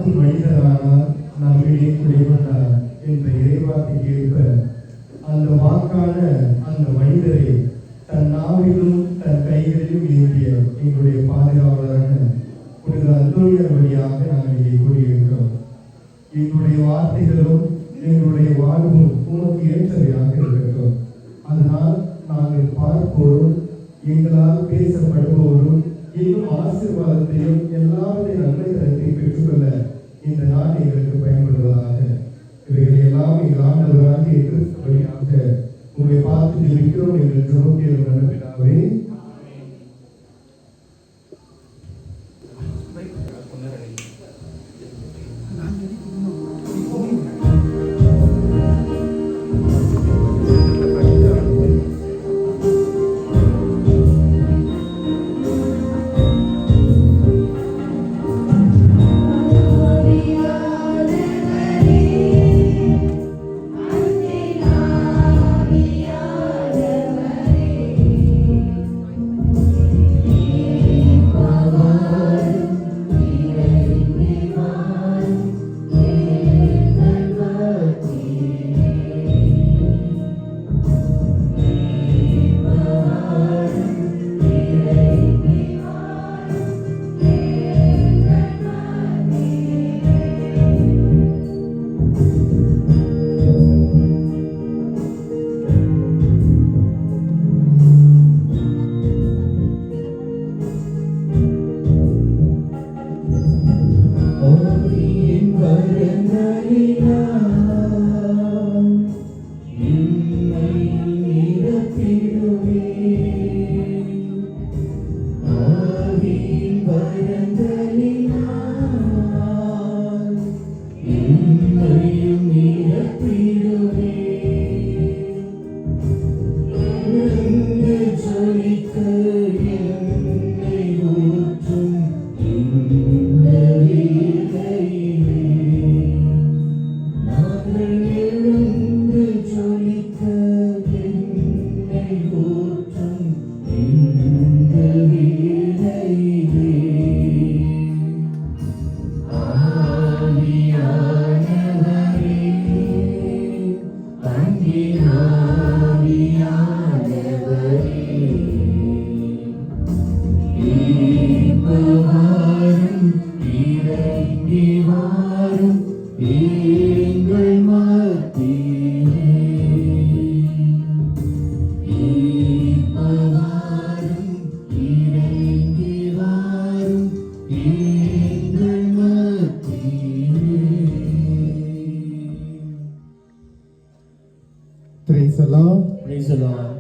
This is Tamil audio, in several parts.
வாக்கு மனிதரானார், நம்மிடையே குடிவந்தார் என்ற இறைவாக்கு ஏற்ப அந்த வாக்கான அந்த மனிதரை தன் நாவிலும் தன் கைகளிலும் ஏந்திய எங்களுடைய பாதுகாவலரான புனித அந்தோனியார் வழியாக நாங்கள் இங்கே கூடியிருக்கிறோம். எங்களுடைய வார்த்தைகளும் எங்களுடைய வாழ்வும் உமக்கு ஏற்றவையாக இருக்கட்டும். அதனால் நாங்கள் பார்ப்போரும் எங்களால் பேசப்படுபவரும் இன்னும் ஆசீர்வாதத்தையும் எல்லாவித நன்மை தரத்தையும் பெற்றுக்கொள்ள இந்த நாள் எங்களுக்கு பயன்படுவதாக. இவைகளை எல்லாம் எங்கள் ஆண்டவராக கிறிஸ்து வழியாக உங்களை பார்த்து ஜெபிக்கிறோம். எங்கள் ஜெபத்தில் நடப்பினாவே.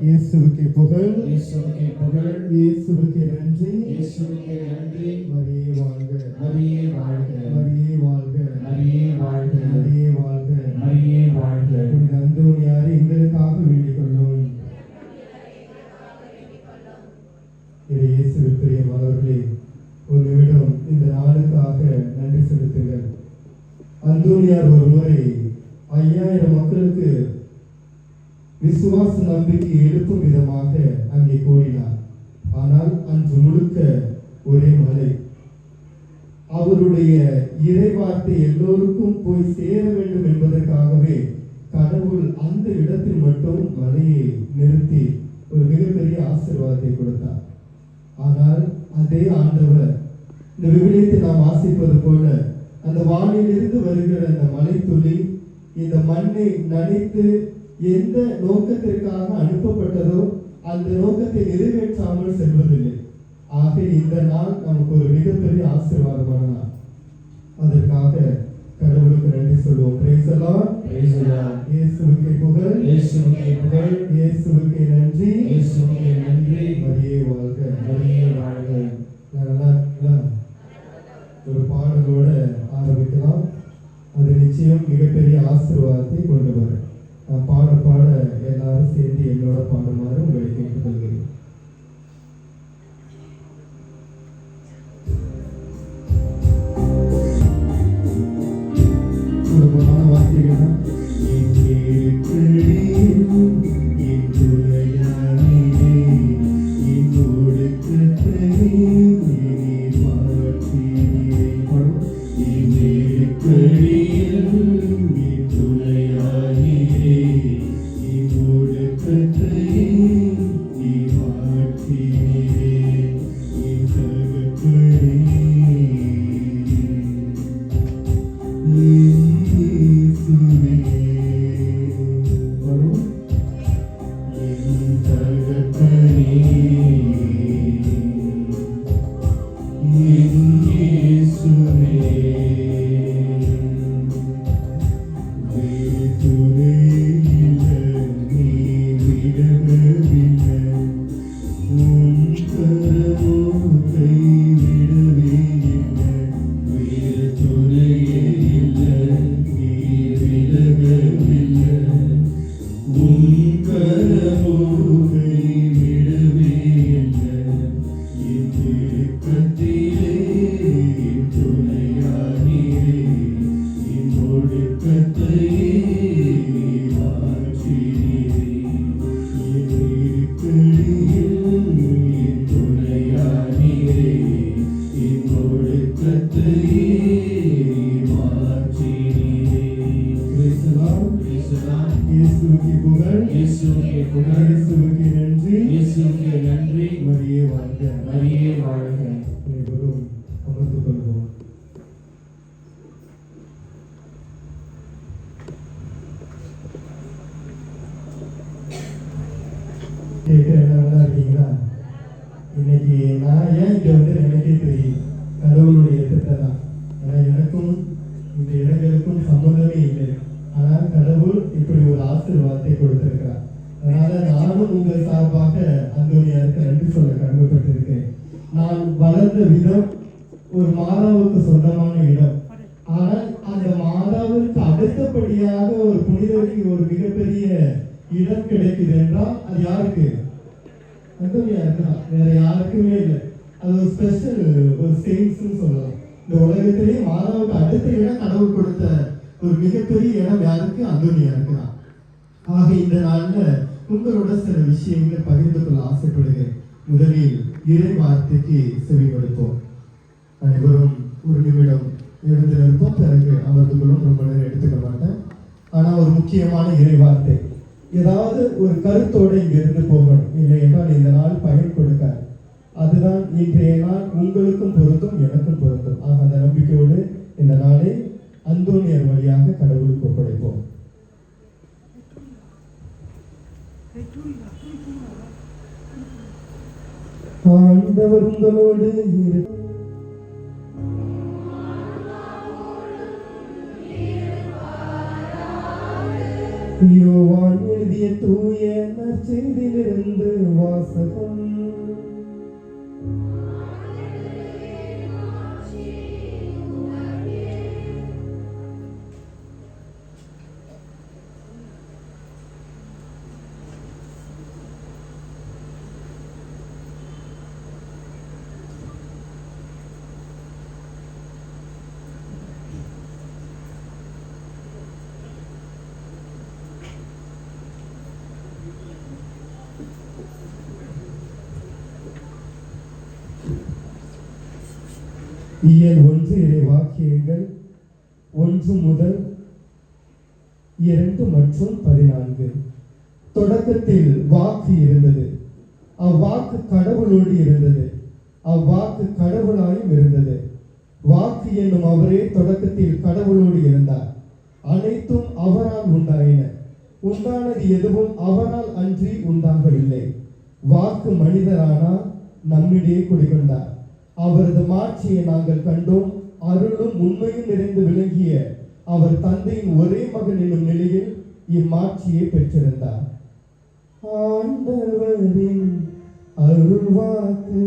இயேசுவுக்கே புகழ், இயேசுவுக்கே புகழ், இயேசுவுக்கே நன்றி, இயேசுவுக்கே நன்றி. மரியே வாழ்க, மரியே வாழ்க, மரியே வாழ்க, மரியே வாழ்க, மரியே வாழ்க, மரியே வாழ்க. புனித அந்தோனியாரை எங்களுக்காக வேண்டிக் கொள்ளும். இயேசுவில் பிரியமானவர்களே, ஒரு நிமிடம் இந்த நாளுக்காக நன்றி செலுத்துங்கள். அந்தோனியார் ஒரு முறை 5000 மக்களுக்கு விசுவாச நம்பிக்கை எழுப்பும் விதமாக அங்கே கூடினார். ஆனால் அன்று முழுக்க ஒரே மழை. அவருடைய இறைவார்த்தை எல்லோருக்கும் போய் சேர வேண்டும் என்பதற்காகவே கடவுள் அந்த இடத்தில் மட்டும் மழையை நிறுத்தி ஒரு மிகப்பெரிய ஆசீர்வாதத்தை கொடுத்தார். ஆனால் அதே ஆண்டவர் இந்த விவிலியத்தை நாம் வாசிப்பது போல அந்த வானிலிருந்து வருகிற அந்த மழை துளி இந்த மண்ணை நனைத்து எந்த நோக்கத்திற்காக அனுப்பப்பட்டதோ அந்த நோக்கத்தை நிறைவேற்றாமல் செல்வதில்லை. ஆக இந்த நாள் நமக்கு ஒரு மிகப்பெரிய ஆசீர்வாதமான நாள். அதற்காக கடவுளுக்கு நன்றி சொல்வோம். Praise the Lord, praise the Lord. இயேசுவுக்கே புகழ், இயேசுவுக்கே புகழ், இயேசுவுக்கே நன்றி, இயேசுவுக்கே நன்றி. மரியே வாழ்க, மரியே வாழ்க. நல்லா ஒரு பாடலோட ஆரம்பிக்கலாம். அது நிச்சயம் மிகப்பெரிய ஆசீர்வாதத்தை கொண்டு வரும். நான் பாட பாட எல்லாரும் சேர்ந்து என்னோட பாடுமாறு உங்களை கேட்டுக்கொள்கிறேன். சுலபமான வார்த்தைகள் தான். என்னோடு இருக்கீங்களா? இன்னைக்கு நான் ஏன் இங்க வந்து எனக்கே தெரியும், கடவுளுடைய திட்டம் தான். ஏன்னா எனக்கும் இந்த இடங்களுக்கும் சம்மந்தமே இல்லை. ஆனால் கடவுள் இப்படி ஒரு ஆசீர்வாதத்தை கொடுத்திருக்கிறார். அதனால நானும் உங்கள் சார்பாக அந்தோனியாருக்கு நன்றி சொல்ல கடமைப்பட்டிருக்கேன். நான் வளர்ந்த விதம் ஒரு மாதாவுக்கு சொந்தமான இடம். ஆனால் அந்த மாதாவிற்கு அடுத்தபடியாக ஒரு புனிதருக்கு ஒரு மிகப்பெரிய இடம் கிடைக்குது என்றால் அது யாருக்கு? அந்தோனியாருக்கு தான், வேற யாருக்குமே இல்லை. அது ஒரு ஸ்பெஷல், ஒரு செயின்ஸ்னு சொல்லலாம். இந்த உலகத்திலேயே மாதாவுக்கு அடுத்த இடம் கடவுள் கொடுத்த ஒரு மிகப்பெரிய இடம் யாருக்கு? அந்தோனியாருக்கு தான். ஆக இந்த நாள்ல உங்களோட சில விஷயங்களை பகிர்ந்து கொள்ள ஆசைப்படுகிறேன். முதலில் இறை வார்த்தைக்கு செவிமடுப்போம். அனைவரும் ஒரு நிமிடம் எழுந்து நிற்போம். பிறகு அமர்ந்து கொள்ளும். ரொம்ப நேரம் எடுத்துக்க மாட்டேன். ஆனா ஒரு முக்கியமான இறை வார்த்தை, ஏதாவது ஒரு கருத்தோடு இங்க இருந்து போகணும், இல்லை என்றால் இந்த நாள் பயன் கொடுக்காது. அதுதான் இன்றைய நாள் உங்களுக்கும் பொருந்தும், எனக்கும் பொருந்தும். ஆக அந்த நம்பிக்கையோடு இந்த நாளை அந்தோனியர் வழியாக கடவுளுக்கு ஒப்படைப்போம். ஆண்டவர் உங்களோடு யோவான் எழுதிய தூய நற்செய்தியிலிருந்து வாசகம். இயல் 1 இறை வாக்கியங்கள் 1 முதல் 2 மற்றும் 14. தொடக்கத்தில் வாக்கு இருந்தது, அவ்வாக்கு கடவுளோடு இருந்தது, அவ்வாக்கு கடவுளாயும் இருந்தது. வாக்கு என்னும் அவரே தொடக்கத்தில் கடவுளோடு இருந்தார். அனைத்தும் அவரால் உண்டாயின, உண்டானது எதுவும் அவரால் அன்றி உண்டாகவில்லை. வாக்கு மனிதரானால் நம்மிடையே குடிகொண்டார். அவரது மாட்சியை நாங்கள் கண்டோம். அருளும் உண்மையும் நிறைந்து விளங்கிய அவர் தந்தையின் ஒரே மகன் என்னும் நிலையில் இம்மாட்சியை பெற்றிருந்தார். ஆண்டவரின் அருள்வாக்கு.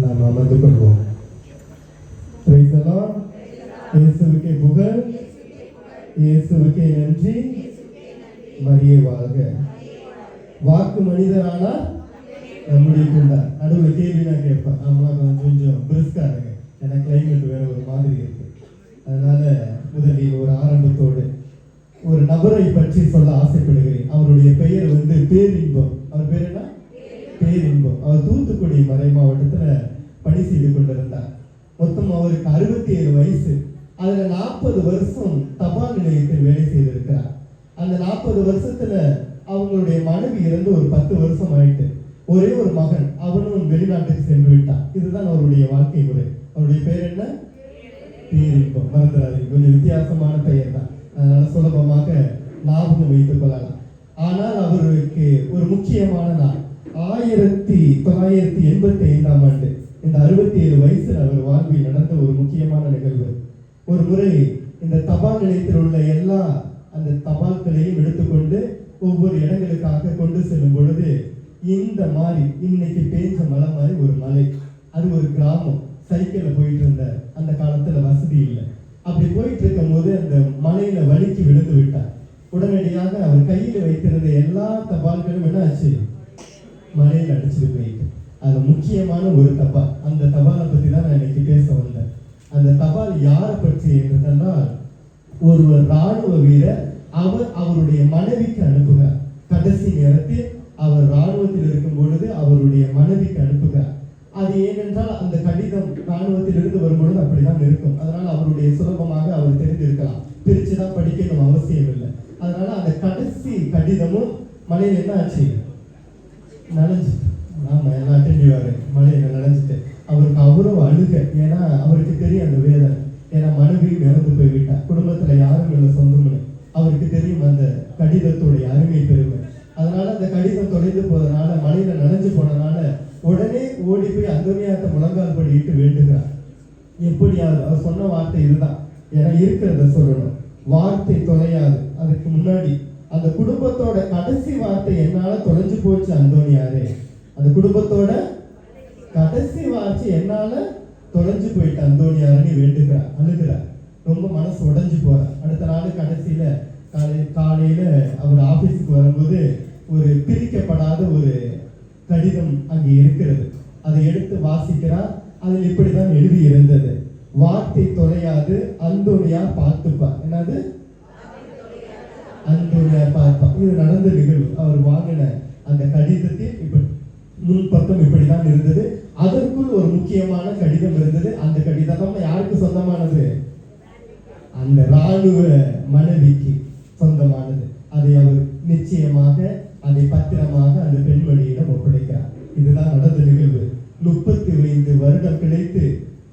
நாம் அமர்ந்து கொள்வோம். இயேசுவுக்கே புகழ், இயேசுவுக்கே நன்றி, மரியே வாழ்க. வாக்கு மனிதரானால் நம்முடைய கொண்டார். நடுவில் கேள்வி நான் கேட்பேன். நம்மளாம் கொஞ்சம் பிரிஸ்கா இருங்க, ஏன்னா கிளைமேட் வேற ஒரு மாதிரி இருக்கு. அதனால முதலில் ஒரு ஆரம்பத்தோடு ஒரு நபரை பற்றி சொல்ல ஆசைப்படுகிறேன். அவருடைய பெயர் பேரின்பம். அவர் பேர் என்ன? பேரின்பம். அவர் தூத்துக்குடி மறை மாவட்டத்துல பணி செய்து கொண்டிருந்தார். மொத்தம் அவருக்கு 67 வயசு. அதுல 40 வருஷம் தபால் நிலையத்தில் வேலை செய்திருக்கிறார். அந்த 40 வருஷத்துல அவங்களுடைய மனைவி இறந்து ஒரு 10 வருஷம் ஆயிட்டு. ஒரே ஒரு மகன், அவனும் வெளிநாட்டுக்கு சென்று விட்டான். இதுதான் அவருடைய வாழ்க்கை முறை. அவருடைய பெயர் என்ன? பேரின்பம். மறந்துடாதீங்க, கொஞ்சம் வித்தியாசமான பெயர் தான், அதனால சுலபமாக ஞாபகம் வைத்துக் கொள்ளலாம். ஆனால் அவருக்கு ஒரு முக்கியமான நாள் 1985ஆம் ஆண்டு, இந்த 67 வயசில் அவர் வாழ்வில் நடந்த ஒரு முக்கியமான நிகழ்வு. ஒரு முறை இந்த தபால் நிலையத்தில் உள்ள எல்லா அந்த தபால்களையும் எடுத்துக்கொண்டு ஒவ்வொரு இடங்களுக்காக கொண்டு செல்லும் பொழுது இந்த மாதிரி இன்னைக்கு பேஞ்ச மலை மாதிரி ஒரு மலை, அது ஒரு கிராமம், சைக்கிளில் போயிட்டு இருந்த அந்த காலத்துல வசதி இல்லை. அப்படி போயிட்டு இருக்கும் போது அந்த மலையில வலிக்கு விழுந்து விட்டார். உடனடியாக அவர் கையில் வைத்திருந்த எல்லா தபால்களும் என்ன ஆச்சு? மலையில் அடிச்சுட்டு போயிட்டு. அது முக்கியமான ஒரு தபால். அந்த தபாலை பத்தி தான் நான் இன்னைக்கு பேச வந்தேன். அந்த தபால் யாரை பற்றி என்று சொன்னால், ஒருவர் ராணுவ வீரர், அவர் அவருடைய மனைவிக்கு அனுப்புகிறார். கடைசி நேரத்தில் அவர் ராணுவத்தில் இருக்கும் பொழுது அவருடைய மனைவிக்கு அனுப்புகிறார். அது ஏனென்றால் அந்த கடிதம் ராணுவத்தில் இருந்து வரும்பொழுது அப்படிதான் இருக்கும். அதனால அவருடைய சுலபமாக அவர் தெரிந்திருக்கலாம், பிரிச்சுதான் படிக்கணும் அவசியம் இல்லை. அதனால அந்த கடைசி கடிதமும் மலையில் என்ன ஆச்சு? நனைஞ்சு. ஆமா, எல்லாம் அட்டெண்டிவாரு மலையில நனைஞ்சிட்டு அவருக்கு அவ்வளவு அழுக. ஏன்னா அவருக்கு தெரியும் அந்த வேதனை. ஏன்னா மனைவியும் இறந்து போய்விட்டார், குடும்பத்துல யாரும் இல்லை சொந்தம்னு அவருக்கு தெரியும் அந்த கடிதத்துடைய அருமை பெருமை. அதனால அந்த கடிதம் தொலைந்து போனதுனால, மலையில நனைஞ்சு போனதுனால உடனே ஓடி போய் அந்தோனியார்ட்ட முழங்கால் படிட்டு வேண்டுகிறார். எப்படியாவது அவர் சொன்ன வார்த்தை இதுதான், ஏன்னா இருக்கிறத சொல்லணும், வார்த்தை தொலையாது. அதுக்கு முன்னாடி அந்த குடும்பத்தோட கடைசி வார்த்தை என்னால தொலைஞ்சு போச்சு அந்தோனியாரே, அந்த குடும்பத்தோட கடைசி வார்த்தை என்னால தொலைஞ்சு போயிட்டு அந்தோனியாரன்னு வேண்டுகிறார், அழுகிறார், ரொம்ப மனசு உடைஞ்சு போறார். அடுத்த நாள் கடைசியில காலையில அவர் ஆபீஸுக்கு வரும்போது ஒரு பிரிக்கப்படாத ஒரு கடிதம் அங்கே இருக்கிறது. அதை எடுத்து வாசிக்கிறார். அதில் இப்படிதான் எழுதி இருந்தது, வார்த்தை தொலையாது, அந்தோனியார் பார்த்துப்பார். என்னது? அந்தோனியார் பார்ப்பார். இது நடந்த நிகழ்வு. அவர் வாங்கின அந்த கடிதத்தில் இப்படி முன்பக்கம் இப்படிதான் இருந்தது. அதற்குள் ஒரு முக்கியமான கடிதம் இருந்தது. அந்த கடிதம் யாருக்கு சொந்தமானது? அந்த ராணுவ மனைவிக்கு சொந்தமானது. அதை அவர் நிச்சயமாக அதை பத்திரமாக அந்த பெண்மணியிடம் ஒப்படைக்கிறார். இதுதான் நடந்த நிகழ்வு. 35 வருடம் கிடைத்து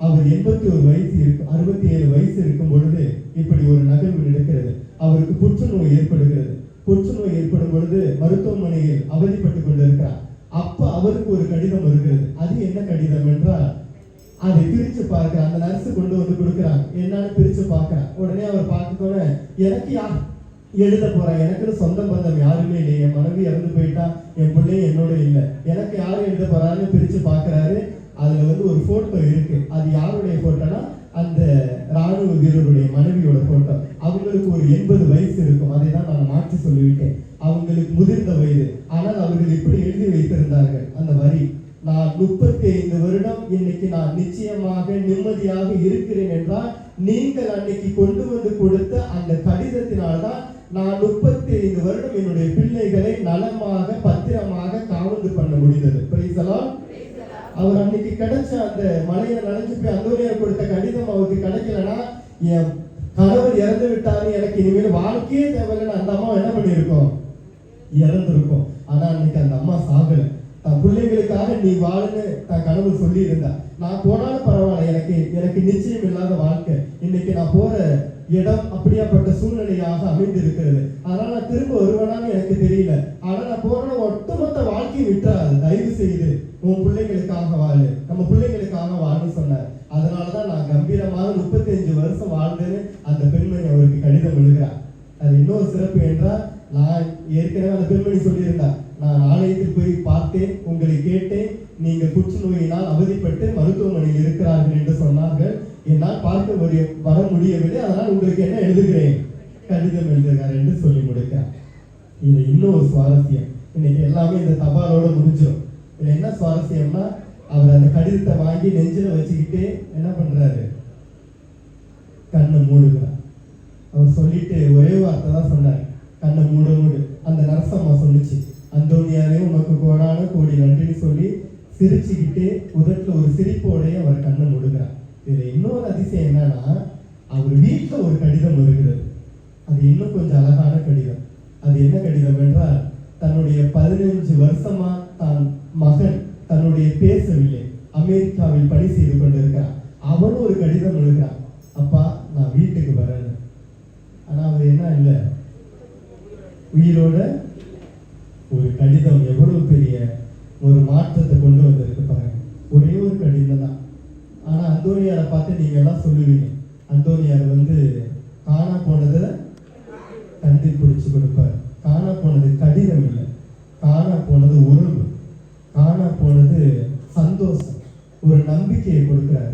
அவர் 81 வயசு இருக்கும், 67 வயசு இருக்கும் பொழுது இப்படி ஒரு நிகழ்வு நடக்கிறது. அவருக்கு புற்றுநோய் ஏற்படுகிறது. புற்றுநோய் ஏற்படும் பொழுது மருத்துவமனையில் அவதிப்பட்டு கொண்டிருக்கிறார். அப்ப அவருக்கு ஒரு கடிதம் வருகிறது. அது என்ன கடிதம் என்றால், அதை பிரிச்சு பார்க்கிறார். அந்த நர்ஸ் கொண்டு வந்து கொடுக்குறாங்க. என்னன்னு பிரிச்சு பார்க்கிறார். உடனே அவர் பார்க்கத்தோட, எனக்கு யார் எழுத போறேன், எனக்குன்னு சொந்த பந்தம் யாருமே இல்லை, என் மனைவி இறந்து போயிட்டா, என் பிள்ளை என்னோட இல்லை, எனக்கு யாரும் எழுத போறாருன்னு பிரிச்சு பார்க்கிறாரு. அதுல வந்து ஒரு போட்டோ இருக்கு. அது யாருடைய போட்டோனா அந்த ராணுவ வீரருடைய மனைவியோட போட்டோ. அவங்களுக்கு ஒரு 80 வயசு இருக்கும். அதை தான் நான் மாற்றி சொல்லிவிட்டேன், அவங்களுக்கு முதிர்ந்த வயது. ஆனால் அவர்கள் இப்படி எழுதி வைத்திருந்தார்கள் அந்த வரி, நான் 35 வருடம் இன்னைக்கு நான் நிச்சயமாக நிம்மதியாக இருக்கிறேன் என்றால் நீங்கள் அன்னைக்கு கொண்டு வந்து கொடுத்த அந்த கடிதத்தினால்தான் நான் 35 வருடம் என்னுடைய பிள்ளைகளை நலமாக பத்திரமாக காவந்து பண்ண முடிந்தது. Praise the Lord. அவர் அன்னைக்கு கிடைச்ச அந்த மலையில நனைஞ்சு போய் அந்தோனியார் கொடுத்த கடிதம் அவருக்கு கிடைக்கலன்னா, என் கணவர் இறந்து விட்டாரு, எனக்கு இனிமேல் வாழ்க்கையே தேவையில்லைன்னு அந்த அம்மா என்ன பண்ணியிருக்கோம்? இறந்துருக்கும். ஆனா அன்னைக்கு அந்த அம்மா சாகல. தன் பிள்ளைகளுக்காக நீ வாழுன்னு தன் கணவர் சொல்லி இருந்தா, நான் போனாலும் பரவாயில்ல, எனக்கு நிச்சயம் இல்லாத வாழ்க்கை, இன்னைக்கு நான் போற இடம் அப்படியாப்பட்ட சூழ்நிலையாக அமைந்து இருக்கிறது, அதனால நான் திரும்ப வருவேனான்னு எனக்கு தெரியல, ஆனா நான் போற ஒட்டுமொத்த வாழ்க்கையை விட்டுறாது, தயவு செய்து உன் பிள்ளைகளுக்காக வாழு, நம்ம பிள்ளைகளுக்காக வாழுன்னு சொன்னார். அதனாலதான் நான் கம்பீரமாக 35 வருஷம் வாழ்ந்தேன்னு அந்த பெண்மணி அவருக்கு கடிதம் எழுதுகிறார். அது இன்னொரு சிறப்பு என்றால், நான் ஏற்கனவே அந்த பெண்மணி சொல்லியிருந்தார், நான் ஆலயத்தில் போய் பார்த்தேன், உங்களை கேட்டேன், நீங்கள் புற்றுநோயினால் அவதிப்பட்டு மருத்துவமனையில் இருக்கிறார்கள் என்று சொன்னார்கள், என்னால் பார்க்க வர முடியவில்லை, அதனால் உங்களுக்கு என்ன எழுதுகிறேன், கடிதம் எழுதுகிறார் என்று சொல்லி முடிக்கிறார். இது இன்னொரு சுவாரஸ்யம். இன்னைக்கு எல்லாமே இந்த தபாலோட முடிஞ்சிடும். இதுல என்ன சுவாரஸ்யம்னா, அவர் அந்த கடிதத்தை வாங்கி நெஞ்சில வச்சுக்கிட்டே என்ன பண்றாரு, கண்ணை மூடுகிறார். அவர் சொல்லிட்டு ஒரே வார்த்தை தான் சொன்னார், கண்ணை மூடு. அந்த நரசம்மா சொல்லிச்சு, அந்தோனியாரே உனக்கு கோடான கோடி நன்றின்னு சொல்லி சிரிச்சுக்கிட்டே உதட்டுல ஒரு சிரிப்போடைய அவர் கண்ணை மூடுகிறார். இதுல இன்னொரு அதிசயம் என்னன்னா, அவர் வீட்டுல ஒரு கடிதம் வருகிறது. அது இன்னும் கொஞ்சம் அழகான கடிதம். அது என்ன கடிதம் என்றால், தன்னுடைய 15 வருஷமா தான் மகன் தன்னுடைய பேசவில்லை, அமெரிக்காவில் பணி செய்து கொண்டிருக்கிறான். அவன் ஒரு கடிதம் எழுதுகிறான், அப்பா நான் வீட்டுக்கு வரேன். ஆனா அவர் என்ன இல்லை, உயிரோட ஒரு கடிதம் எவ்வளவு பெரிய ஒரு மாற்றத்தை கொண்டு வந்திருக்கு பாருங்க. ஒரே ஒரு கடிதம் தான். ஆனா அந்தோனியாரை பார்த்து நீங்க எல்லாம் சொல்லுவீங்க, அந்தோனியார் காணா போனதை கண்டுபிடிச்சு கொடுப்பார். காணா போனது கடிதம் இல்லை, காணா போனது உறவு, காணா போனது சந்தோஷம், ஒரு நம்பிக்கையை கொடுக்கிறார்.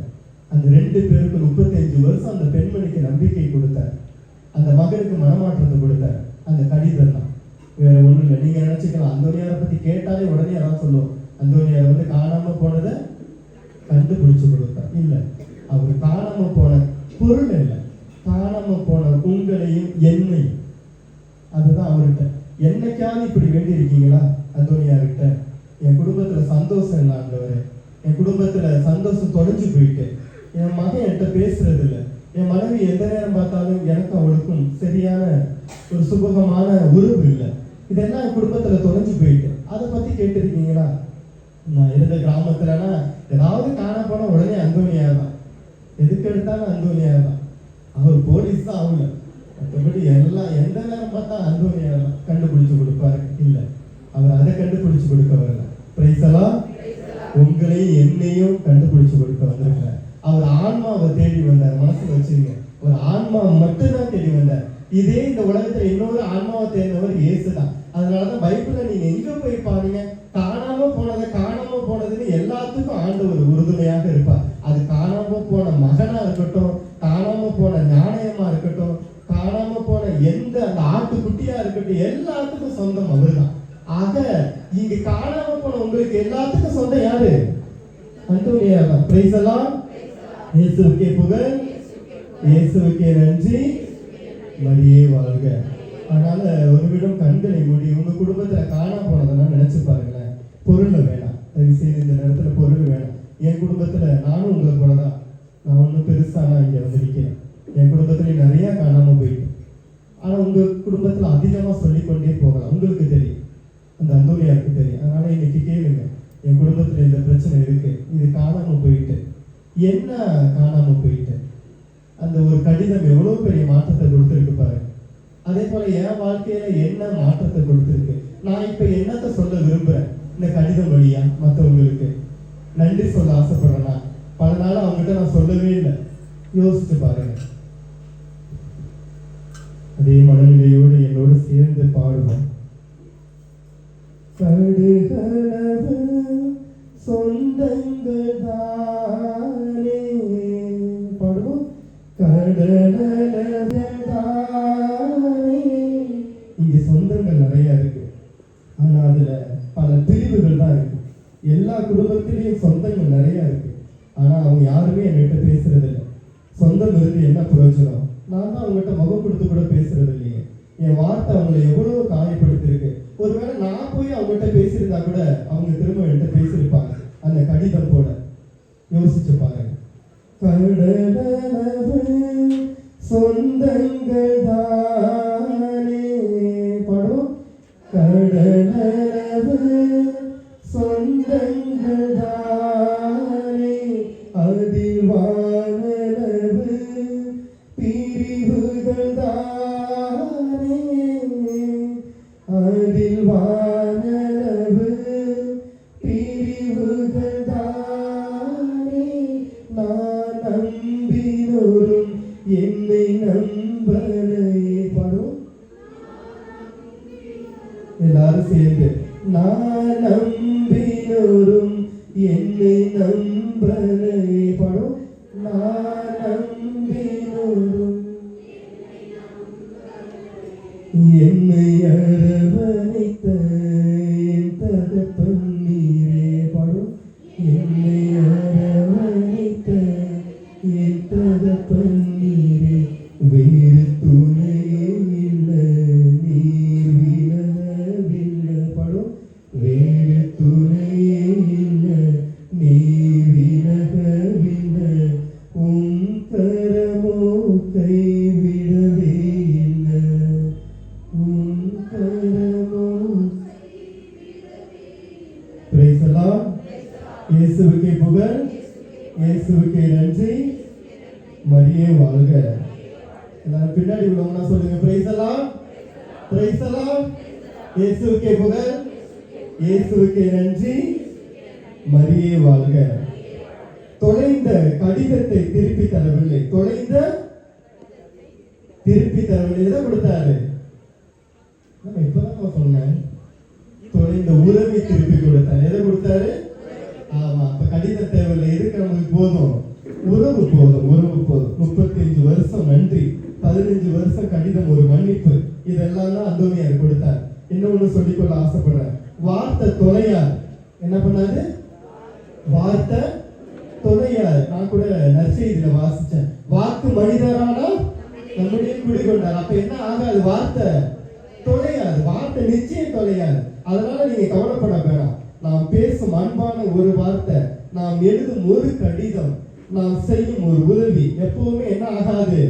அந்த 2 பேருக்கு 35 வருஷம் அந்த பெண்மணிக்கு நம்பிக்கை கொடுத்தார். அந்த மகனுக்கு மனமாற்றத்தை கொடுத்தார். அந்த கடிதம் தான், வேற ஒண்ணும் இல்லை. நீங்க நினைச்சுக்கலாம் அந்தோனியாரை பத்தி கேட்டாலே உடனே அதான் சொல்லுவோம், அந்தோனியார் காணாம போனதை கண்டுபிடிச்சு கொடுத்தார். இல்லை, அவர் காணாம போன பொருள் இல்லை, காணாம போன உங்களையும் என்னையும். அதுதான் அவர்கிட்ட. என்னைக்காவது இப்படி வேண்டி இருக்கீங்களா அந்தோனியார்கிட்ட, என் குடும்பத்துல சந்தோஷம் இல்லை ஆண்டவரே, என் குடும்பத்துல சந்தோஷம் தொலைஞ்சு போயிட்டு, என் மகன் என்கிட்ட பேசுறது இல்லை, என் மனைவி எந்த நேரம் பார்த்தாலும் எனக்கு அவளுக்கும் சரியான ஒரு சுபகமான உறவு இல்லை, இதெல்லாம் என் குடும்பத்துல தொலைஞ்சு போயிட்டு, அதை பத்தி கேட்டிருக்கீங்களா? நான் இருந்த கிராமத்துலனா ஏதாவது காண போனா உடனே அந்தோனியார் தான், எதுக்கு எடுத்தாலும் அந்தோனியார் தான். அவர் போலீஸ் தான் அவங்க, மற்றபடி எல்லாம் எந்த நேரம் பார்த்தா அந்தோனியார் தான் கண்டுபிடிச்சு கொடுப்பாரு. இல்லை, அவர் அதை கண்டுபிடிச்சு கொடுக்க வரல. பிரைஸ் எல்லாம் உங்களையும் என்னையும் கண்டுபிடிச்சு கொடுக்க வந்திருக்கிறார். அவர் ஆன்மாவை தேடி வந்தார். மனசுல வச்சுருங்க, ஒரு ஆன்மாவை மட்டும்தான் தேடி வந்தார். இதே இந்த உலகத்துல இன்னொரு ஆன்மாவை தேடினவர் இயேசு தான். அதனாலதான் பைபிள்ல நீங்க எங்க போய் பாருங்க, காணாம போனதுன்னு எல்லாத்துக்கும் ஆண்டவர் உறுதுணையாக இருப்பார். அது காணாம போன மகனா இருக்கட்டும், காணாம போன ஞானயமா இருக்கட்டும், காணாம போன எந்த அந்த ஆட்டுக்குட்டியா இருக்கட்டும், எல்லாத்துக்கும் சொந்தம் அவர்தான். ஆக இங்க காணாம போன உங்களுக்கு எல்லாத்துக்கும் சொந்தம் யாரு? அந்தோனியார் தான். பிரைஸ் எல்லாம் இயேசுவுக்கே புகழ், இயேசுவுக்கே நன்றி, மரியே வாழ்க. அதனால ஒரு விடம் கண்களை மூடி உங்க குடும்பத்துல காணாம போனதெல்லாம் நினைச்சு பாருங்களேன். பொருள் வேணாம், தயவு செய்து இந்த நேரத்துல பொருள் வேணாம். என் குடும்பத்துல நானும் உங்களை போலதான், நான் ஒன்றும் பெருசா நான் இங்க வந்திருக்கேன். என் குடும்பத்துல நிறைய காணாம போயிட்டு, ஆனா உங்க குடும்பத்துல அதிகமா சொல்லிக்கொண்டே போகலாம். உங்களுக்கு தெரியும், அந்த அந்தோனியாருக்கு தெரியும். அதனால இன்னைக்கு கேளுங்க, என் குடும்பத்துல இந்த பிரச்சனை இருக்கு, இது காணாம போயிட்டு, என்ன காணாம போயிட்டு, அந்த ஒரு கடிதம் எவ்வளவு பெரிய மாற்றத்தை கொடுத்துருக்கு பாருங்க. அதே போல என் வாழ்க்கையில என்ன மாற்றத்தை கொடுத்துருக்கு. நான் இப்ப என்னத்தை சொல்ல விரும்புறேன், இந்த கடிதம் வழியா மற்றவங்களுக்கு நன்றி சொல்ல ஆசைப்படுறேன்னா, பல நாள் அவங்ககிட்ட நான் சொல்லவே இல்லை. யோசிச்சு பாருங்க. அதே மனநிலையோடு என்னோடு சேர்ந்து பாடுவோம். கடுகளவு சொந்தங்கள் தானே, பாடுவோம். கடலளவு தானே. இங்க சொந்தங்கள் நிறைய இருக்கு, ஆனா அதுல பல பிரிவுகள் தான் இருக்கு. எல்லா குடும்பத்திலையும் சொந்தங்கள் நிறைய இருக்கு, ஆனா அவங்க யாருமே என்கிட்ட பேசுறது இல்லை. சொந்தம் இருந்து என்ன பிரயோஜனம்? நான் தான் அவங்ககிட்ட முகம் கொடுத்து கூட பேசுறது இல்லையே. என் வார்த்தை அவங்களை எவ்வளவு காயப்படுத்திருக்கு. ஒருவேளை நான் போய் அவங்ககிட்ட பேசியிருந்தா கூட அவங்க திரும்ப என்கிட்ட பேசியிருப்பாங்க, அந்த கடிதம் போல. யோசிச்சு பாருங்க. கடலளவு சொந்தங்கள் தானே, படம். கடலளவு சொந்தங்கள் தானே, அதில் வானளவு பிரிவுகள் தானே, அதில் வானளவு பிரிவுகள் தானே. நான் நம்பினோரும் என்னை நம்பலையே, படம். எல்லாரும் சேர்ந்து. நான் நம்பினோரும் என்னை நம்பலையே, படம். நான் நம்பினோரும் என்னை அரவணைத்த என் தகப்பன் நீரே, படம். என்னை அரவணைத்த என் தகப்பன் நீரே, வேறு துணையே இல்லை, நீர் விலகவில்லை, படம். வேறு துணையே இல்லை, நீர் விலகவில்லை, உன் கரமோ கைவிடவே இல்லை, உன் கரமோ. இயேசுவுக்கே புகழ், இயேசுவுக்கே நன்றி, மரியே வாழ்க. எல்லாரும் பின்னாடி உள்ளவங்க சொல்லுங்க, பிரைஸ் எல்லாம், பிரைஸ் எல்லாம். இயேசுவுக்கே புகழ், இயேசுவுக்கே நன்றி, மரியே வாழ்க. தொலைந்த கடிதத்தை திருப்பி தரவில்லை, தொலைந்த திருப்பி தரவில்லை. எதை கொடுத்தாரு? இப்பதான் சொன்னேன், தொலைந்த உறவை திருப்பி கொடுத்தாரு. எதை கொடுத்தாரு? ஆமா, அப்ப கடிதம் தேவையில்லை. எதுக்கு நமக்கு போதும்? உறவு போதும், உறவு போதும். 35 வருஷம் நன்றி, 15 வருஷம் கடிதம், ஒரு மன்னிப்பு, இதெல்லாம் தான் அந்தோனியார் கொடுத்தார். இன்னொன்னு சொல்லிக்கொள்ள ஆசைப்படுறேன், வார்த்தை தொலையார். என்ன பண்ணாரு? வார்த்தை தொலையார். நான் கூட நற்செய்தியில வாசிச்சேன், வாக்கு மனிதரானா நம்முடைய குடிகொண்டார். அப்ப என்ன ஆகாது? வார்த்தை தொலையாது, வார்த்தை நிச்சயம் தொலையாது. அதனால நீங்க கவலைப்பட வேணாம். நாம் பேசும் அன்பான ஒரு வார்த்தை, நாம் எழுதும் ஒரு கடிதம், நாம் செய்யும் ஒரு உதவி எப்பவுமே என்ன ஆகாது?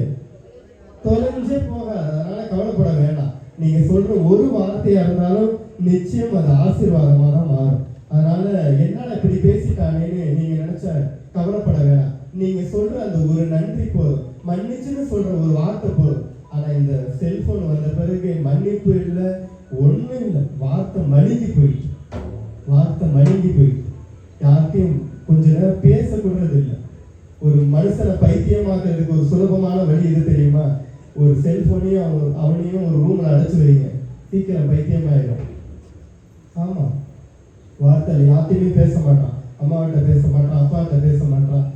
தொலைஞ்சே போகாது. அதனால கவலைப்பட வேண்டாம். நீங்க சொல்ற ஒரு வார்த்தையா இருந்தாலும் நிச்சயம் அது ஆசீர்வாதமா தான் மாறும். அதனால என்னால இப்படி பேசிட்டானேன்னு நீங்க நினைச்ச கவலைப்பட வேணாம். நீங்க சொல்ற அந்த ஒரு நன்றி போதும், மன்னிச்சுன்னு சொல்ற ஒரு வார்த்தை போதும். ஆனா இந்த செல்போன் வந்த பிறகு மன்னிப்பு இல்லை, ஒண்ணும் இல்லை. வார்த்தை மழுங்கி போயிட்டு, வார்த்தை மழுங்கி போயிட்டு, யார்கிட்டையும் கொஞ்ச நேரம் பேசக்கூடாது இல்லை. ஒரு மனுஷனை பைத்தியமாக்குறதுக்கு ஒரு சுலபமான வழி எது தெரியுமா? ஒரு செல்போனையும் அவனையும் ஒரு ரூம்ல அடைச்சு வைங்க, சீக்கிரம் பைத்தியமாயிடும். ஆமா, வார்த்தையில யார்கிட்டையுமே பேச மாட்டான், அம்மாவிட்ட பேச மாட்டான், அப்பாவிட்ட பேச மாட்டான்,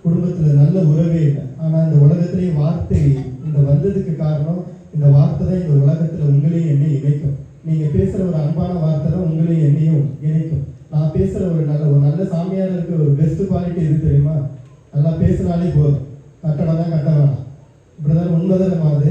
குடும்பத்துல நல்ல உறவே இல்லை. ஆனா இந்த உலகத்திலேயே வார்த்தை இந்த வந்ததுக்கு காரணம், இந்த வார்த்தை தான் இந்த உலகத்துல உங்களையும் என்னையும் இணைக்கும். நீங்க பேசுற ஒரு அன்பான வார்த்தை தான் உங்களையும் என்னையும் இணைக்கும். நான் பேசுற ஒரு நல்ல சாமியார் இருக்க ஒரு பெஸ்ட் குவாலிட்டி எது தெரியுமா? நல்லா பேசினாலே போதும், கட்டணம் தான் கட்ட வேணாம். இப்படிதான் உண்மைதானமாவது.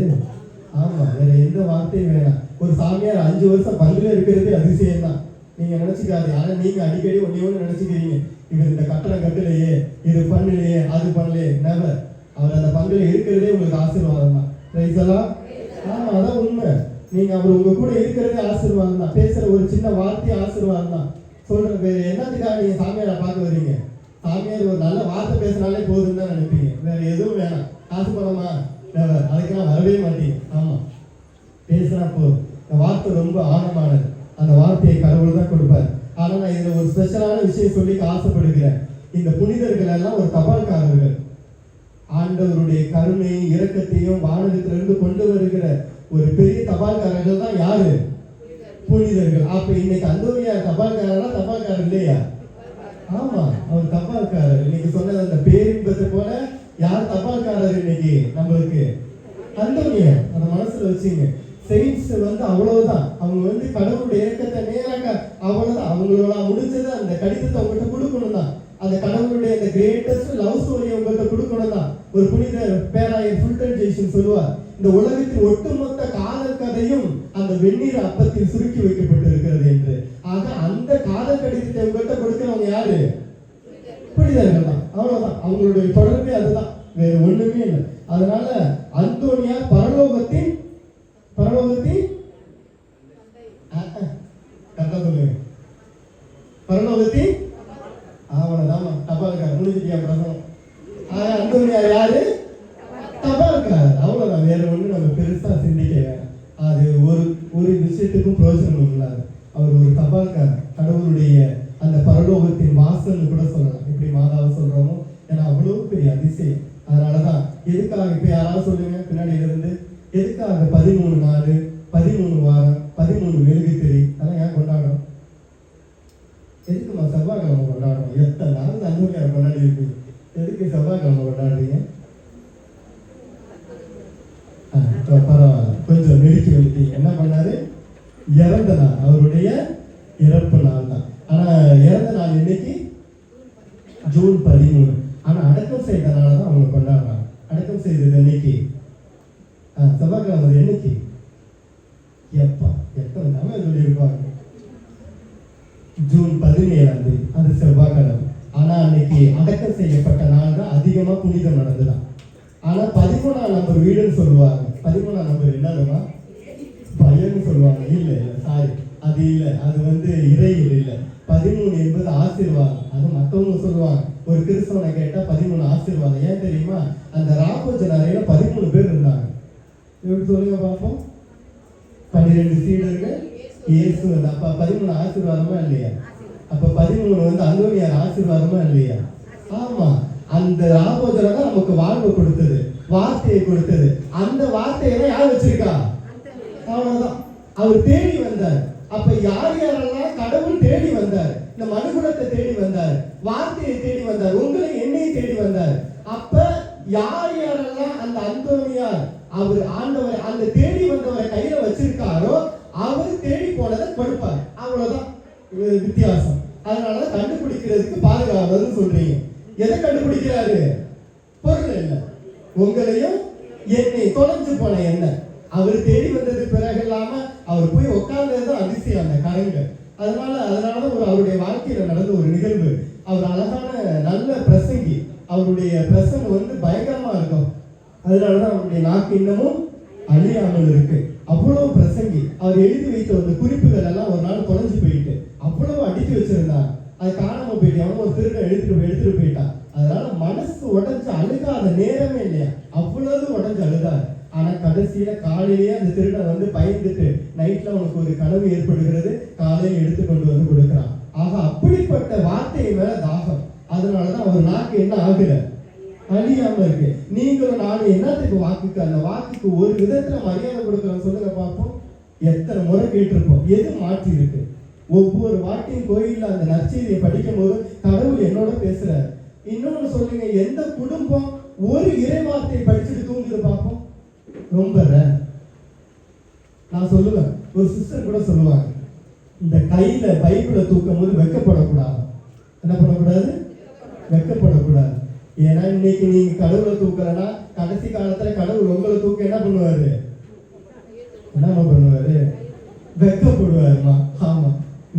ஆமா, வேற எந்த வார்த்தையும் வேணாம். ஒரு சாமியார் 5 வருஷம் பங்குல இருக்கிறது அதிசயம் தான். நீங்க நினைச்சுக்காது. ஆனா நீங்க அடிக்கடி ஒண்ணு நினைச்சுக்கிறீங்க, இவர் இந்த கட்டணம் கட்டலையே, இது பண்ணலையே, அது பண்ணலையே. நெவர். அவர் அந்த பங்குல இருக்கிறதே உங்களுக்கு ஆசீர்வாதம் தான். பிரைஸ் எல்லாம். ஆமா, அதான் உண்மை. நீங்க அவர் உங்க கூட இருக்கிறதே ஆசீர்வாதம் தான். பேசுற ஒரு சின்ன வார்த்தை ஆசீர்வாதம் தான். சொல்ற வேற என்னத்துக்காக நீங்க சாமியாரை பார்க்க வரீங்க? சாமியார் ஒரு நல்ல வார்த்தை பேசினாலே போதுன்னு தான் நினைப்பீங்க. வேற எதுவும் வேணாம். காசு பணமா? நெவர். அதுக்கெல்லாம் வரவே மாட்டீங்க. ஆமா, பேசுனா போதும். இந்த வார்த்தை ரொம்ப ஆழமானது. அந்த வார்த்தையை கடவுள் தான் கொடுப்பார். ஆனா நான் இதுல ஒரு ஸ்பெஷலான விஷயம் சொல்லி ஆசைப்படுகிறேன். இந்த புனிதர்கள் எல்லாம் ஒரு தபால்காரர்கள். ஆண்டவருடைய கருணை இரக்கத்தையும் வானகத்திலிருந்து கொண்டு வருகிற ஒரு பெரிய தபால்காரர்கள் தான் யாரு? புனிதர்கள். அப்ப இன்னைக்கு அந்தோனியார் தபால்காரனா? தபால்காரர் இல்லையா? ஆமா, அவர் தபால்காரர். இன்னைக்கு சொன்னது அந்த பேரின்பத்தை போல யார் தபால்காரர் இன்னைக்கு நம்மளுக்கு? அந்தோனியார். அந்த மனசுல வச்சுங்க. செயின்ஸ் அவ்வளவுதான். அவங்க கடவுளுடைய இறக்கத்தை நேராக அவ்வளவுதான். அவங்களோட முடிஞ்சது அந்த கடிதத்தை உங்கள்கிட்ட கொடுக்கணும் தான். அந்த கடவுளுடைய அந்த கிரேட்டஸ்ட் லவ் ஸ்டோரியை உங்கள்கிட்ட கொடுக்கணும் தான். ஒரு புனித பேராயர் ஃபுல்டன் ஜெய்சன் சொல்லுவார், இந்த உலகத்தின் ஒட்டுமொத்த காதல் கதையும் அந்த வெந்நீர் அப்பத்தில் சுருக்கி வைக்கப்பட்டு இருக்கிறது என்று. ஆக அந்த காதல் கடிதத்தை உங்கள்கிட்ட கொடுக்கிறவங்க யாரு? புனிதர்கள் தான். அவ்வளவுதான். அவங்களுடைய தொடர்பே அதுதான், வேற ஒண்ணுமே இல்லை. அதனால அந்தோனியார் பரலோகத்தின் பரலோகத்தின் அவனதாமா தபால்காரர். முடிஞ்சிட்டியா பிரசனம்? அந்தோனியார் யாரு? தபால்காரர். அவ்வளவுதான். வேற ஒண்ணு நம்ம பெருசா சிந்திக்க வேண்டாம். அது ஒரு விஷயத்துக்கும் பிரயோஜனம் இல்லாது. அவர் ஒரு தபால்காரர். கடவுளுடைய அந்த பரலோகத்தின் வாசல்னு கூட சொல்லலாம். இப்படி மாதாவை சொல்றோமோ, ஏன்னா அவ்வளவு பெரிய அதிசயம். அதனாலதான் எதுக்காக இப்ப யாராவது சொல்லுங்க பின்னாடியில இருந்து, எதுக்காக 13 நாள், 13 வாரம், 13 மெழுகு திரி அதெல்லாம் ஏன் கொண்டாடுறோம்? எதுக்குமா செவ்வாய்க்கிழமை கொண்டாடுறோம்? எத்தனை நாள் அந்தோனியார் கொண்டாடி இருக்கு, எதுக்கு செவ்வாய்க்கிழமை கொண்டாடுறீங்க? பரவாயில்ல, கொஞ்சம் நெருக்கி வந்துட்டீங்க. என்ன பண்ணாரு? இறந்த நாள், அவருடைய இறப்பு நாள் தான். ஆனா இறந்த நாள் இன்னைக்கு ஜூன் 13. ஆனா அடக்கம் செய்தனாலதான் அவங்க கொண்டாடுறாங்க. அடக்கம் செய்தது என்னைக்கு? செவ்வாய்க்கிழமை. என்னைக்கு? எப்பா எத்தனை நாள் சொல்லியிருப்பாங்க? ஜூன் 17 அது செவ்வாய்க்கிழமை. ஆனா அன்னைக்கு அடக்கம் செய்யப்பட்ட நாள் தான் அதிகமா புனிதம் நடந்துதான். ஆனா 13ஆம் நம்பர் வீடுன்னு சொல்லுவாங்க. 13ஆம் நம்பர் என்னதுமா? பயன்னு சொல்லுவாங்க. இல்ல சாரி, அது இல்ல, அது இறையில் இல்ல. 13 என்பது ஆசீர்வாதம். அது மற்றவங்க சொல்லுவாங்க. ஒரு கிறிஸ்தவனை கேட்டா 13 ஆசீர்வாதம். ஏன் தெரியுமா? அந்த ராப்போஜன அறையில 13 பேர் இருந்தாங்க. எப்படி சொல்லுங்க பார்ப்போம்? 12 சீடர்கள், இயேசு. அப்ப 13 ஆசீர்வாதமா இல்லையா? அப்ப 13 அந்தோனியார் ஆசீர்வாதமா இல்லையா? ஆமா. அந்த ராபோஜன தான் நமக்கு வாழ்வு கொடுத்தது, வார்த்தையை கொடுத்தது. அந்த வார்த்தையை யார் வச்சிருக்கா? அவ்வளவுதான். அவர் தேடி வந்தார். அப்ப யார் யாரெல்லாம் கடவுள் தேடி வந்தார்? இந்த மனுகுலத்தை தேடி வந்தார், வார்த்தையை தேடி வந்தார், உங்களை என்னை தேடி வந்தார். அப்ப யார் யாரெல்லாம் அந்த அந்தோனியார் அவர் ஆண்டவரை, அந்த தேடி வந்தவரை கையில வச்சிருக்காரோ அவர் தேடி போனதை கொடுப்பார். அவ்வளவுதான் வித்தியாசம். அதனாலதான் கண்டுபிடிக்கிறதுக்கு பாதுகாவல்னு சொல்றீங்க. எதை கண்டுபிடிக்கிறாரு? பொருள் என்ன? உங்களையும் என்னை தொலைஞ்சு போன என்ன அவர் தேடி வந்தது பிறகு இல்லாம அவர் போய் உட்கார்ந்தது அதிசயம் அந்த கரங்கள். அதனாலதான் ஒரு அவருடைய வாழ்க்கையில நடந்த ஒரு நிகழ்வு. அவர் அழகான நல்ல பிரசங்கி. அவருடைய பிரசங்கம் பயங்கரமா இருக்கும். அதனாலதான் அவருடைய நாக்கு இன்னமும் அழியாமல் இருக்கு. அவ்வளவு பிரசங்கி. அவர் எழுதி வைத்த அந்த குறிப்புகள் எல்லாம் ஒரு நாள் தொலைஞ்சு போயிட்டு அவ்வளவு அடித்து வச்சிருந்தார். அது காணாம போயிட்டு அவன் ஒரு திருட எடுத்துட்டு போயிட்டான். அதனால மனசு உடஞ்சு அழுகாத நேரமே இல்லையா, அவ்வளவு உடஞ்சு அழுதார். ஆனா கடைசியில காலையிலேயே அந்த திருடன் பயந்துட்டு நைட்ல அவனுக்கு ஒரு கனவு ஏற்படுகிறது, காலையில எடுத்து கொண்டு கொடுக்கிறான். ஆக அப்படிப்பட்ட வார்த்தை மேல தாகம். அதனாலதான் அவர் நாக்கு என்ன ஆகுல, அழியாம இருக்கு. நீங்களும் நானும் என்னத்துக்கு வாக்குக்கு, அந்த வாக்குக்கு ஒரு விதத்துல மரியாதை கொடுக்கலாம் சொல்லுங்க பார்ப்போம். எத்தனை முறை கேட்டிருப்போம். எது மாற்றி இருக்கு? ஒவ்வொரு வாட்டியும் கோயில்ல அந்த நற்செய்தியை படிக்கும் போது கடவுள் என்னோட பேசுறாரு. இன்னொன்னு சொல்லுங்க, எந்த குடும்பம் ஒரு இறை வார்த்தையை படிச்சுட்டு தூங்குது பார்ப்போம்? ரொம்ப நான் சொல்லுவேன். ஒரு சிஸ்டர் கூட சொல்லுவாங்க, இந்த கையில பைபிளை தூக்கும் போது வெக்கப்படக்கூடாது. என்ன பண்ணக்கூடாது? வெக்கப்படக்கூடாது. ஏன்னா இன்னைக்கு நீங்க கடவுளை தூக்கலன்னா கடைசி காலத்துல கடவுள் உங்களை தூக்க என்ன பண்ணுவாரு? என்ன பண்ணுவாரு? வெக்கப்படுவாருமா. ஆமா,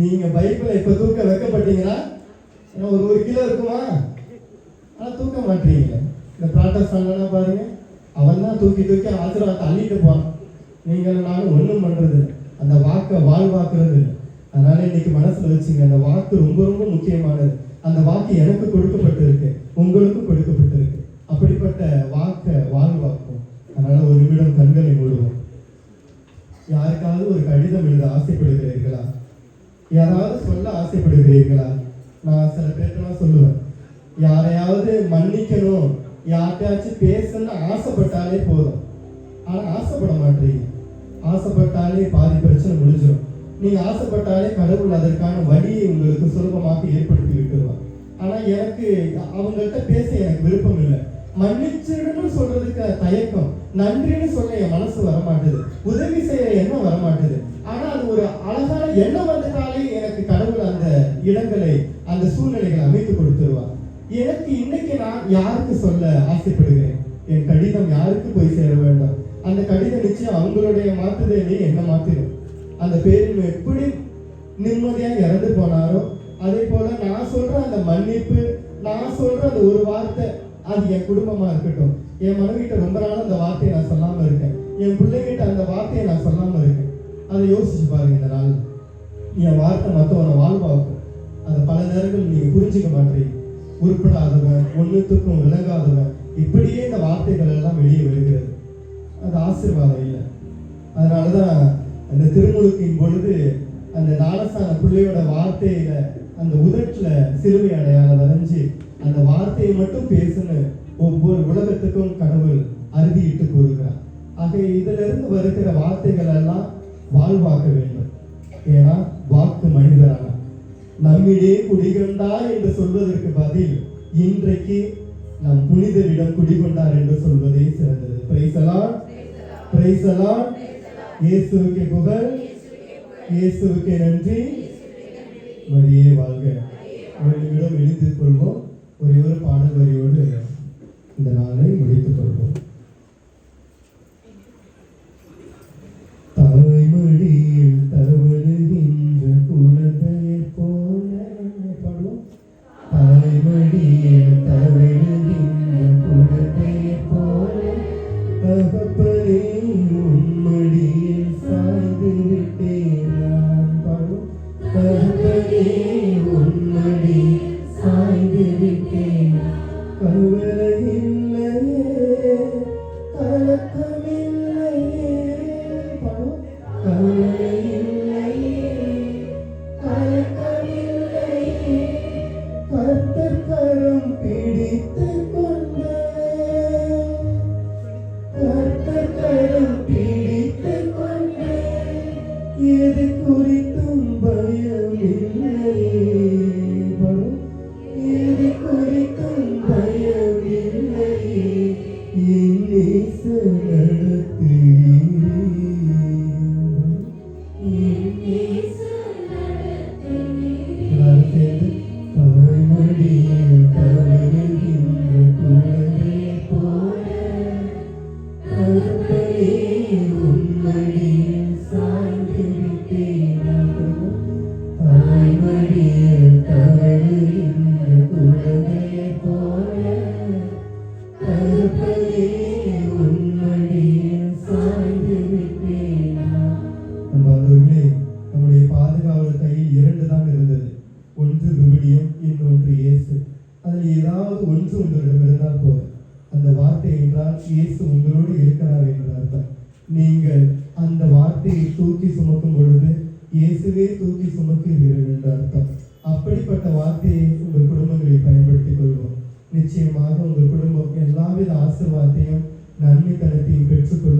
நீங்க பைபிளை இப்ப தூக்க வெக்கப்பட்டீங்கன்னா ஒரு கிலோ இருக்குமா? ஆனா தூக்க மாட்டீங்க. இந்த ப்ராட்டஸ்டான்ட்லாம் பாருங்க, அவன் தான் தூக்கி ஆசீர்வாதத்தை அள்ளிட்டு போவான். நீங்கள் நானும் ஒன்றும் பண்றது அந்த வாக்கை வாழ்வாக்குறது. அதனால இன்னைக்கு மனசுல வச்சுங்க, அந்த வாக்கு ரொம்ப ரொம்ப முக்கியமானது. அந்த வாக்கு எனக்கு கொடுக்கப்பட்டிருக்கு, உங்களுக்கும் கொடுக்கப்பட்டிருக்கு. அப்படிப்பட்ட வாக்கை வாழ்வாக்கும். அதனால ஒரு நிமிடம் கண்களை மூடுவோம். யாருக்காவது ஒரு கடிதம் எழுத ஆசைப்படுகிறீர்களா? யாராவது சொல்ல ஆசைப்படுகிறீர்களா? நான் சில பேர்லாம் சொல்லுவேன், யாரையாவது மன்னிக்கணும், யார்கிட்டயாச்சும் பேசணும்னு ஆசைப்பட்டாலே போதும். ஆனா ஆசைப்பட மாட்டீங்க. ஆசைப்பட்டாலே பாதி பிரச்சனை முடிஞ்சிடும். நீங்க ஆசைப்பட்டாலே கடவுள் அதற்கான வழியை உங்களுக்கு சுலபமாக ஏற்படுத்தி விட்டுருவார். ஆனா எனக்கு அவங்கள்ட்ட பேச எனக்கு விருப்பம் இல்லை. மன்னிச்சிடணும்னு சொல்றதுக்கு தயக்கம், நன்றின்னு சொல்ல என் மனசு வரமாட்டுது, உதவி செய்ய எண்ணம் வரமாட்டுது. ஆனா அது ஒரு அழகான எண்ணம் வந்துட்டாலே எனக்கு கடவுள் அந்த இடங்களை, அந்த சூழ்நிலைகளை அமைத்து கொடுத்துருவார். எனக்கு இன்னைக்கு நான் யாருக்கு சொல்ல ஆசைப்படுகிறேன்? என் கடிதம் யாருக்கு போய் சேர வேண்டும்? அந்த கடிதம் நிச்சயம் அவங்களுடைய மாற்றுதலே என்ன மாத்திடும். அந்த பேரின் எப்படி நிம்மதியா இறந்து போனாரோ அதே போல நான் சொல்ற அந்த மன்னிப்பு, நான் சொல்ற அந்த ஒரு வார்த்தை, அது என் குடும்பமா இருக்கட்டும். என் மனைவிட்ட ரொம்ப நாள் அந்த வார்த்தையை நான் சொல்லாம இருக்கேன். என் பிள்ளைகிட்ட அந்த வார்த்தையை நான் சொல்லாம இருக்கேன். அதை யோசிச்சு பாருங்க. இந்த நாள் என் வார்த்தை மற்றவனை வாழ்வாக்கும். அதை பல நேரங்கள் நீங்க புரிஞ்சுக்க மாட்டீங்க. உருப்படாதவன், ஒன்றுத்துக்கும் விளங்காதவன், இப்படியே இந்த வார்த்தைகள் எல்லாம் வெளியே வருகிறது. அது ஆசீர்வாதம் இல்லை. அதனாலதான் அந்த திருமுழுக்கின் பொழுது அந்த ஞானஸ்தான பிள்ளையோட வார்த்தையில அந்த உதட்டுல சிலுவை அடையாளம் வரைஞ்சி அந்த வார்த்தையை மட்டும் பேசுன்னு ஒவ்வொரு உலகத்துக்கும் கடவுள் அறுதியிட்டு கூறுகிறார். ஆக இதுல இருந்து வருகிற வார்த்தைகள் எல்லாம் வாழ்வாக்க வேண்டும். ஏன்னா வாக்கு மனிதரான நம்மிடையே குடிகொண்டார் என்று சொல்வதற்கு பதில் இன்றைக்கு நம் புனிதரிடம் குடிகொண்டார் என்று சொல்வதே சிறந்தது. Praise the Lord, praise the Lord. இயேசுவுக்கே புகழ், இயேசுவுக்கே நன்றி. வழியே வாழ்க. ஒரு நிமிடம் எழுதிக் கொள்வோம். ஒரே ஒரு பாடல் வரியோடு இந்த நாளை முடித்துக் கொள்வோம். தாய்மடியில் தவழுகின்ற குழந்தையை போல பாடுவோம். தாய்மடியில் தவழுகின்ற குழந்தையை போல தகப்பனே உம்மடியில் சாய்ந்து விட்டேன் நான். பாடுவோம். தகப்பனே இந்த குழந்தையைப் போல தகப்பனே உம்மடியில் சாய்ந்து விட்டேன். அன்பார்ந்தவர்களே, நம்முடைய பாதுகாவலர் கையில் 2 தான் இருந்தது. ஒன்று விவிலியம், இன்னொன்று இயேசு. அதில் ஏதாவது ஒன்று உங்களிடம் இருந்தால் போதும். அந்த வார்த்தை என்றால் இயேசு உங்களோடு இருக்கிறார் என்ற அர்த்தம். நீங்கள் அந்த வார்த்தையை தூக்கி சுமக்கும் பொழுது இயேசுவே தூக்கி சுமக்கிறீர்கள் என்ற அர்த்தம். அப்படிப்பட்ட வார்த்தையை உங்கள் குடும்பங்களில் பயன்படுத்திக் கொள்வோம். நிச்சயமாக உங்கள் குடும்பம் எல்லாவித ஆசீர்வாதத்தையும் நன்மைத்தனத்தையும் பெற்றுக்கொள்ளும்.